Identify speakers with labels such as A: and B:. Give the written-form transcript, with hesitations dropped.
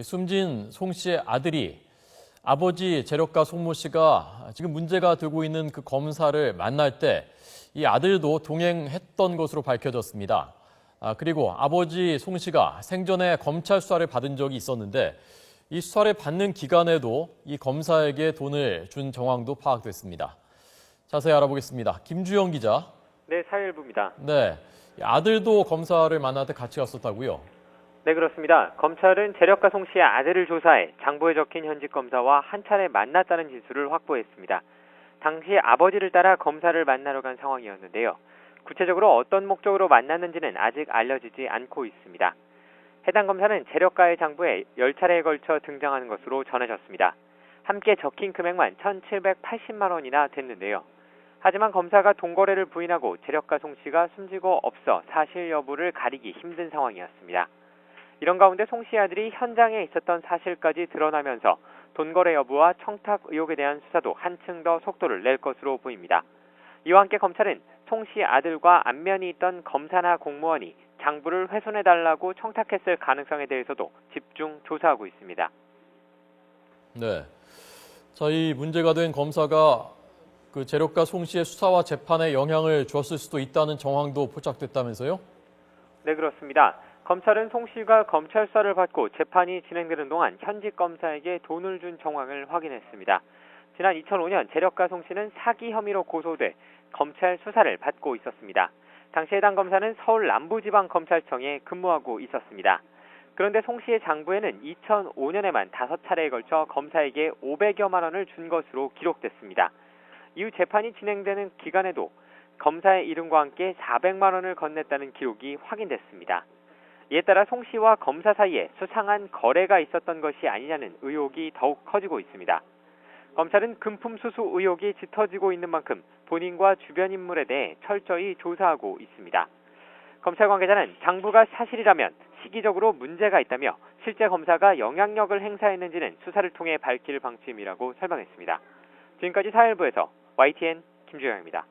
A: 숨진 송 씨의 아들이 아버지 재력가 송모 씨가 지금 문제가 되고 있는 그 검사를 만날 때 이 아들도 동행했던 것으로 밝혀졌습니다. 그리고 아버지 송 씨가 생전에 검찰 수사를 받은 적이 있었는데 이 수사를 받는 기간에도 이 검사에게 돈을 준 정황도 파악됐습니다. 자세히 알아보겠습니다. 김주영 기자.
B: 네, 사일부입니다.
A: 네, 아들도 검사를 만날 때 같이 갔었다고요?
B: 네, 그렇습니다. 검찰은 재력가 송 씨의 아들을 조사해 장부에 적힌 현직 검사와 한 차례 만났다는 진술을 확보했습니다. 당시 아버지를 따라 검사를 만나러 간 상황이었는데요. 구체적으로 어떤 목적으로 만났는지는 아직 알려지지 않고 있습니다. 해당 검사는 재력가의 장부에 10차례에 걸쳐 등장하는 것으로 전해졌습니다. 함께 적힌 금액만 1,780만 원이나 됐는데요. 하지만 검사가 돈거래를 부인하고 재력가 송 씨가 숨지고 없어 사실 여부를 가리기 힘든 상황이었습니다. 이런 가운데 송 씨 아들이 현장에 있었던 사실까지 드러나면서 돈거래 여부와 청탁 의혹에 대한 수사도 한층 더 속도를 낼 것으로 보입니다. 이와 함께 검찰은 송 씨 아들과 안면이 있던 검사나 공무원이 장부를 훼손해달라고 청탁했을 가능성에 대해서도 집중 조사하고 있습니다.
A: 네. 자, 이 문제가 된 검사가 그 재력가 송 씨의 수사와 재판에 영향을 주었을 수도 있다는 정황도 포착됐다면서요?
B: 네, 그렇습니다. 검찰은 송 씨가 검찰 수사를 받고 재판이 진행되는 동안 현직 검사에게 돈을 준 정황을 확인했습니다. 지난 2005년 재력가 송 씨는 사기 혐의로 고소돼 검찰 수사를 받고 있었습니다. 당시 해당 검사는 서울 남부지방검찰청에 근무하고 있었습니다. 그런데 송 씨의 장부에는 2005년에만 5차례에 걸쳐 검사에게 500여만 원을 준 것으로 기록됐습니다. 이후 재판이 진행되는 기간에도 검사의 이름과 함께 400만 원을 건넸다는 기록이 확인됐습니다. 이에 따라 송 씨와 검사 사이에 수상한 거래가 있었던 것이 아니냐는 의혹이 더욱 커지고 있습니다. 검찰은 금품 수수 의혹이 짙어지고 있는 만큼 본인과 주변 인물에 대해 철저히 조사하고 있습니다. 검찰 관계자는 장부가 사실이라면 시기적으로 문제가 있다며 실제 검사가 영향력을 행사했는지는 수사를 통해 밝힐 방침이라고 설명했습니다. 지금까지 사일부에서 YTN 김주영입니다.